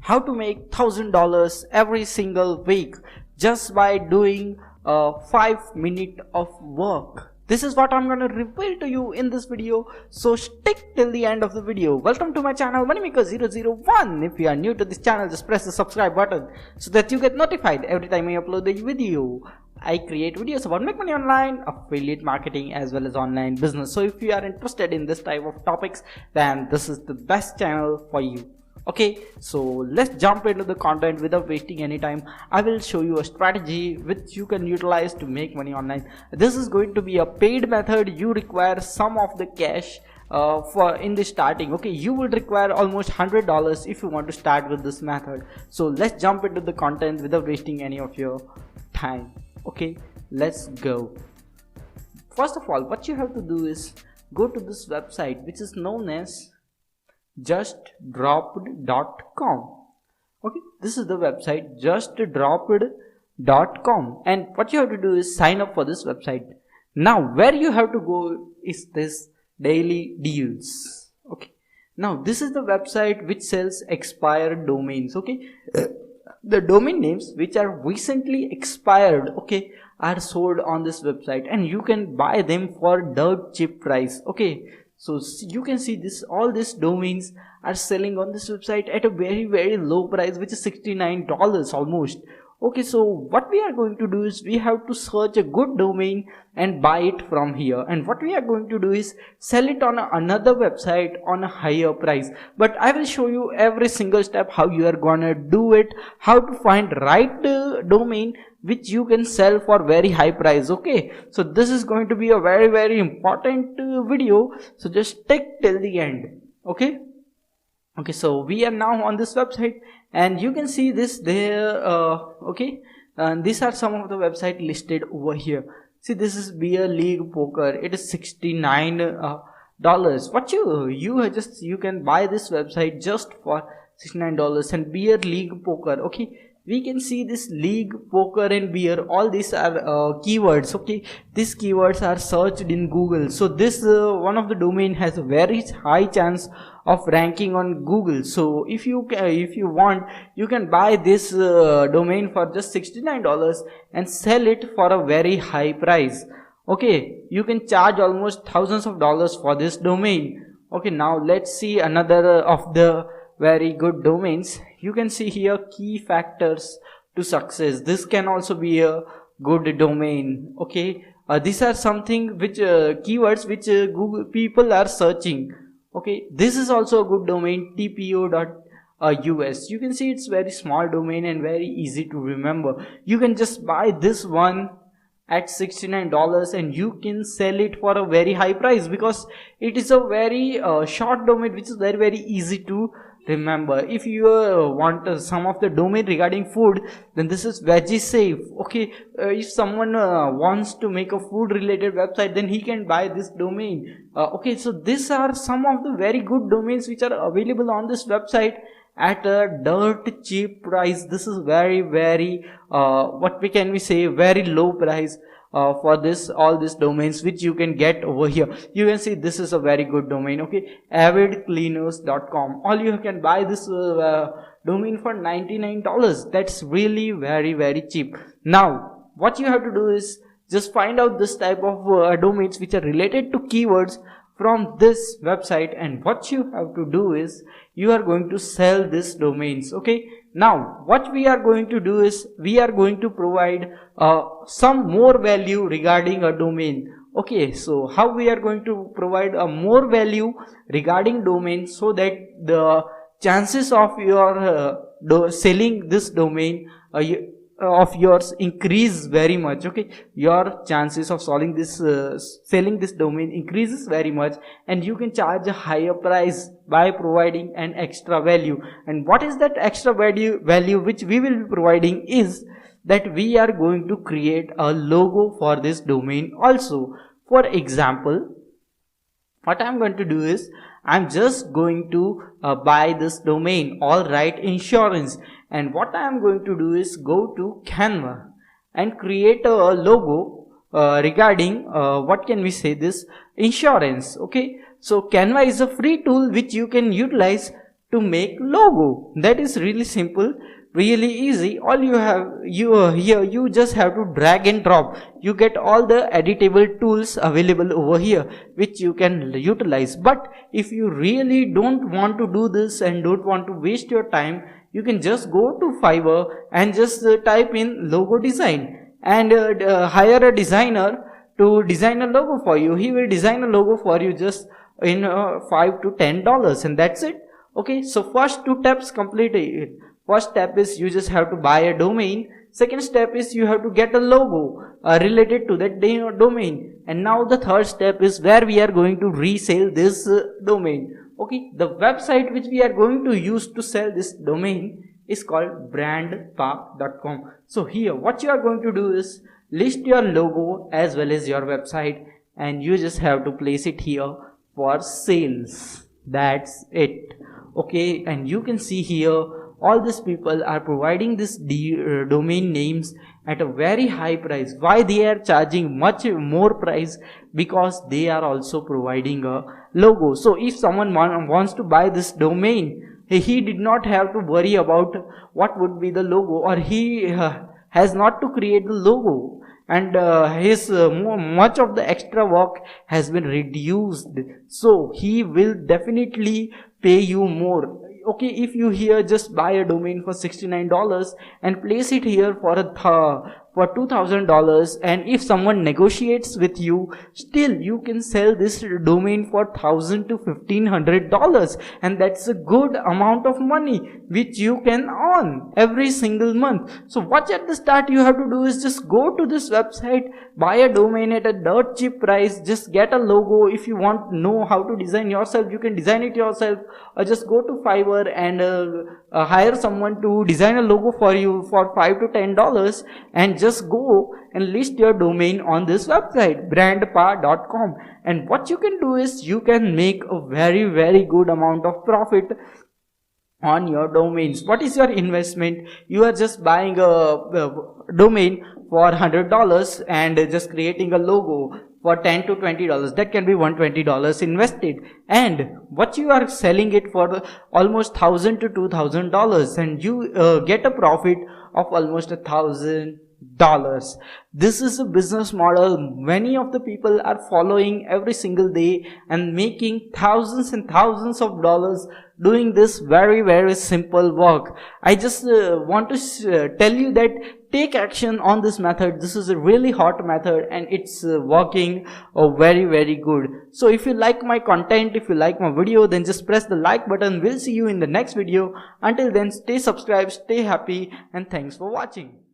how to make $1,000 every single week just by doing 5 minutes of work. This is what I'm going to reveal to you in this video, so stick till the end of the video. Welcome to my channel Moneymaker001. If you are new to this channel, just press the subscribe button so that you get notified every time I upload a video. I create videos about make money online, affiliate marketing, as well as online business. So if you are interested in this type of topics, then this is the best channel for you. Okay, so let's jump into the content without wasting any time. I will show you a strategy which you can utilize to make money online. This is going to be a paid method. You require some of the cash for in the starting. Okay, you will require almost $100 if you want to start with this method. So let's jump into the content without wasting any of your time. Okay, let's go. First of all, what you have to do is go to this website which is known as justdropped.com. okay, this is the website justdropped.com, and what you have to do is sign up for this website. Now where you have to go is this daily deals. Okay, now this is the website which sells expired domains. Okay, the domain names which are recently expired, okay, are sold on this website, and you can buy them for dirt cheap price. Okay, so you can see this, all these domains are selling on this website at a very low price, which is $69 almost. Okay, so what we are going to do is we have to search a good domain and buy it from here, and what we are going to do is sell it on another website on a higher price. But I will show you every single step how you are gonna do it, how to find right domain which you can sell for very high price. Okay, so this is going to be a very important video, so just stick till the end. Okay, so we are now on this website, and you can see this there. Okay, and these are some of the website listed over here. See, this is Beer League Poker. It is $69 what you can buy this website just for $69. And Beer League Poker, okay, we can see this league, poker and beer, all these are keywords. Okay, these keywords are searched in Google, so this one of the domain has a very high chance of ranking on Google. So if you want, you can buy this domain for just $69 and sell it for a very high price. Okay, you can charge almost thousands of dollars for this domain. Okay, now let's see another of the very good domains. You can see here key factors to success. This can also be a good domain. Okay, these are something which keywords which Google people are searching. Okay, this is also a good domain, tpo.us. you can see it's very small domain and very easy to remember. You can just buy this one at $69 and you can sell it for a very high price, because it is a very short domain which is very easy to remember. If you want some of the domain regarding food, then this is Veggie Safe. Okay, if someone wants to make a food related website, then he can buy this domain. Okay, so these are some of the very good domains which are available on this website at a dirt cheap price. This is very what can we say, very low price for this, all these domains which you can get over here. You can see this is a very good domain. Okay, avidcleaners.com, all you can buy this domain for $99. That's really very cheap. Now what you have to do is just find out this type of domains which are related to keywords from this website, and what you have to do is you are going to sell these domains. Okay, now what we are going to do is we are going to provide some more value regarding a domain. Okay, so how we are going to provide a more value regarding domain, so that the chances of your selling this domain of yours increase very much. Okay, your chances of selling this domain increases very much, and you can charge a higher price by providing an extra value. And what is that extra value which we will be providing is that we are going to create a logo for this domain also. For example, what I'm going to do is I'm just going to buy this domain, Alright Insurance, and what I'm going to do is go to Canva and create a logo regarding what can we say, this insurance. Okay, so Canva is a free tool which you can utilize to make logo. That is really simple, really easy. All you have, you just have to drag and drop. You get all the editable tools available over here which you can utilize. But if you really don't want to do this and don't want to waste your time, you can just go to Fiverr and just type in logo design and hire a designer to design a logo for you. He will design a logo for you just in $5 to $10, and that's it. Okay, so first two steps completed. First step is you just have to buy a domain. Second step is you have to get a logo related to that domain. And now the third step is where we are going to resell this domain. Okay, the website which we are going to use to sell this domain is called brandpagr.com. So here what you are going to do is list your logo as well as your website, and you just have to place it here for sales. That's it. Okay, and you can see here all these people are providing this domain names at a very high price. Why they are charging much more price? Because they are also providing a logo. So if someone wants to buy this domain, he did not have to worry about what would be the logo, or he has not to create the logo, and his much of the extra work has been reduced. So he will definitely pay you more. Okay, if you here just buy a domain for $69 and place it here for $2,000, and if someone negotiates with you, still you can sell this domain for $1,000 to $1,500, and that's a good amount of money which you can earn every single month. So what at the start you have to do is just go to this website, buy a domain at a dirt cheap price, just get a logo. If you want to know how to design yourself, you can design it yourself, or just go to Fiverr and hire someone to design a logo for you for $5 to $10, and just go and list your domain on this website brandpagr.com. And what you can do is you can make a very good amount of profit on your domains. What is your investment? You are just buying a domain for $100 and just creating a logo for $10 to $20. That can be $120 invested, and what you are selling it for almost $1,000 to $2,000, and you get a profit of almost $1,000. This is a business model many of the people are following every single day and making thousands and thousands of dollars doing this very simple work. I just want to tell you that take action on this method. This is a really hot method, and it's working very good. So if you like my content, if you like my video, then just press the like button. We'll see you in the next video. Until then, stay subscribed, stay happy, and thanks for watching.